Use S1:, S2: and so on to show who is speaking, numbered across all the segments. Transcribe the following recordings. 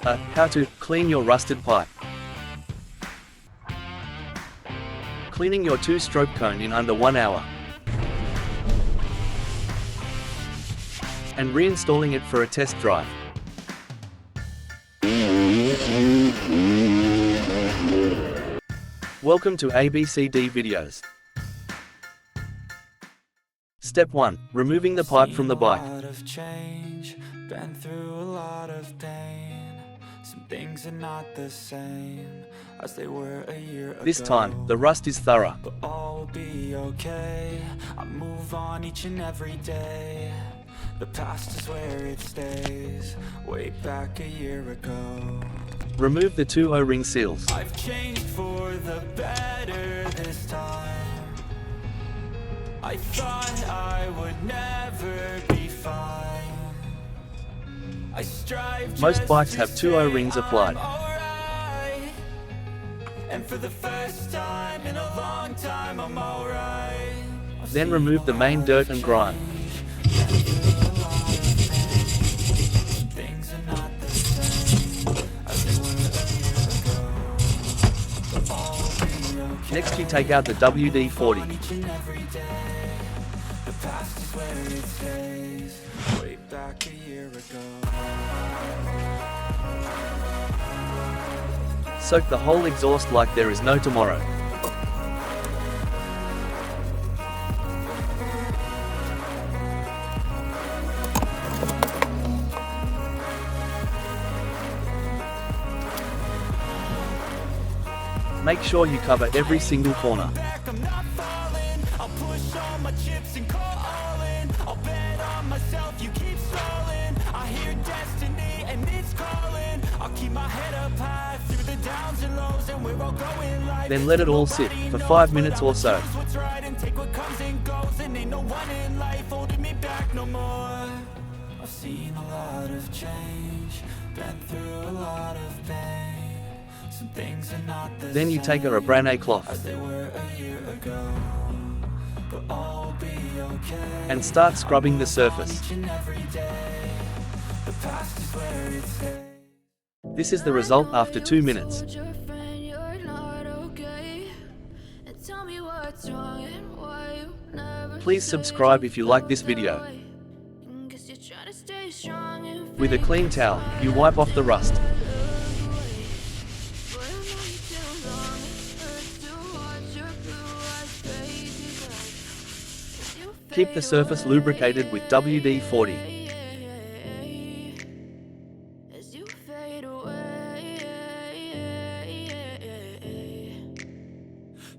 S1: How to clean your rusted pipe. Cleaning your 2-stroke cone in under 1 hour. And reinstalling it for a test drive. Welcome to ABCD videos. Step 1. Removing the pipe from the bike.
S2: Been through a lot of pain. Some things are not the same as they were a year ago.
S1: This time, the rust is thorough.
S2: But all will be okay. I move on each and every day. The past is where it stays. Way back a year ago.
S1: Remove the 2 O-ring seals.
S2: I've changed for the better this time. I thought I would never be fine. I strive.
S1: Most bikes have 2 O-rings applied.
S2: Right. And for the first time in a long time, I'm alright.
S1: Then remove the main dirt and grime.
S2: Things are not the same as they were a year ago. But all will be okay.
S1: Next you take out the WD-40.
S2: Each and every day. The past is where it stays. Way back a year ago.
S1: Soak the whole exhaust like there is no tomorrow. Make sure you cover every single corner.
S2: I'm not falling. I'll push all my chips and call all in. I'll bet on myself, you keep stalling. I hear destiny and it's calling. I'll keep my head up high through the downs and lows, and we're all going live.
S1: Then let it all sit for 5 minutes or so.
S2: What's right and take what comes and goes, and ain't no one in life holding me back no more. I've seen a lot of change, been through a lot of pain. Some things are not the
S1: Then you take a
S2: same
S1: Rebrane cloth
S2: as they were a year ago. But all will be okay.
S1: and start scrubbing the surface.
S2: Each and every day. The past is where it stays.
S1: This is the result after 2 minutes. Please subscribe if you like this video. With a clean towel, you wipe off the rust. Keep the surface lubricated with WD-40.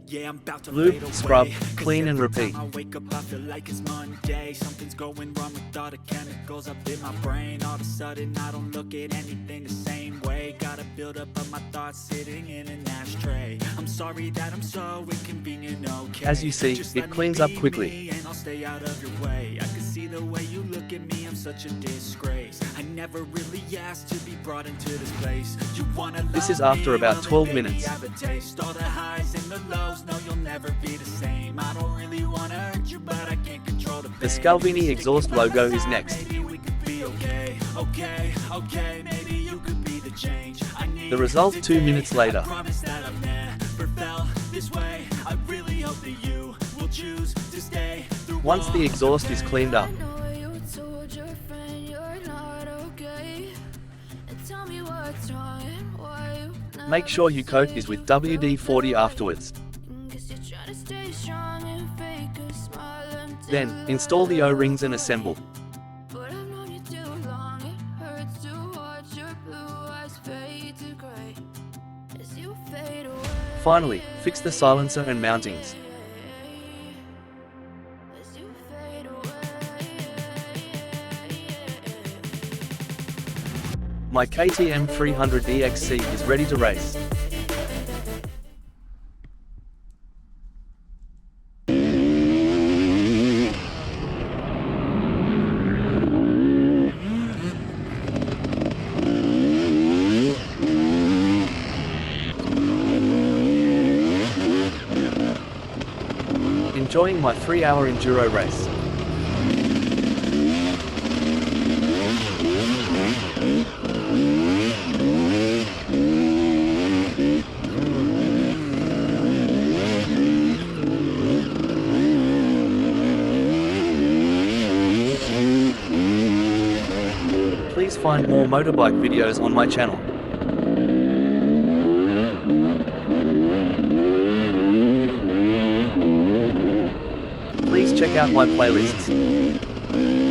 S2: Yeah, I'm about to
S1: Lube,
S2: fade
S1: scrub,
S2: away.
S1: clean and
S2: Every
S1: repeat.
S2: time I wake up, I feel like it's Monday. Something's going wrong with all the chemicals up in my brain. All of a sudden, I don't look at anything the same way. Gotta build up of my thoughts sitting in an ashtray. I'm sorry that I'm so inconvenient, okay.
S1: As you see,
S2: Just
S1: it
S2: let me
S1: cleans up
S2: be
S1: quickly.
S2: me and I'll stay out of your way. I can see the way you look at me, I'm such a disgrace. I never really asked to be brought into this place. You wanna
S1: This is
S2: love
S1: after
S2: me,
S1: about
S2: well,
S1: 12
S2: then, baby,
S1: minutes.
S2: have a taste. All the highs and the lows, no, you'll never be the same. I don't really wanna hurt you, but I can't control the pain.
S1: The Scalvini exhaust logo is next.
S2: Maybe we could be okay, okay, maybe you could be the change I need
S1: The result
S2: to
S1: 2
S2: take.
S1: minutes later.
S2: I promise that I've never felt this way. I really hope that you will choose to stay through
S1: Once the exhaust is cleaned up, make sure you coat this with WD-40 afterwards. Then, install the O-rings and assemble. Finally, fix the silencer and mountings. My KTM 300 EXC is ready to race. Enjoying my 3-hour enduro race. find more motorbike videos on my channel. Please check out my playlists.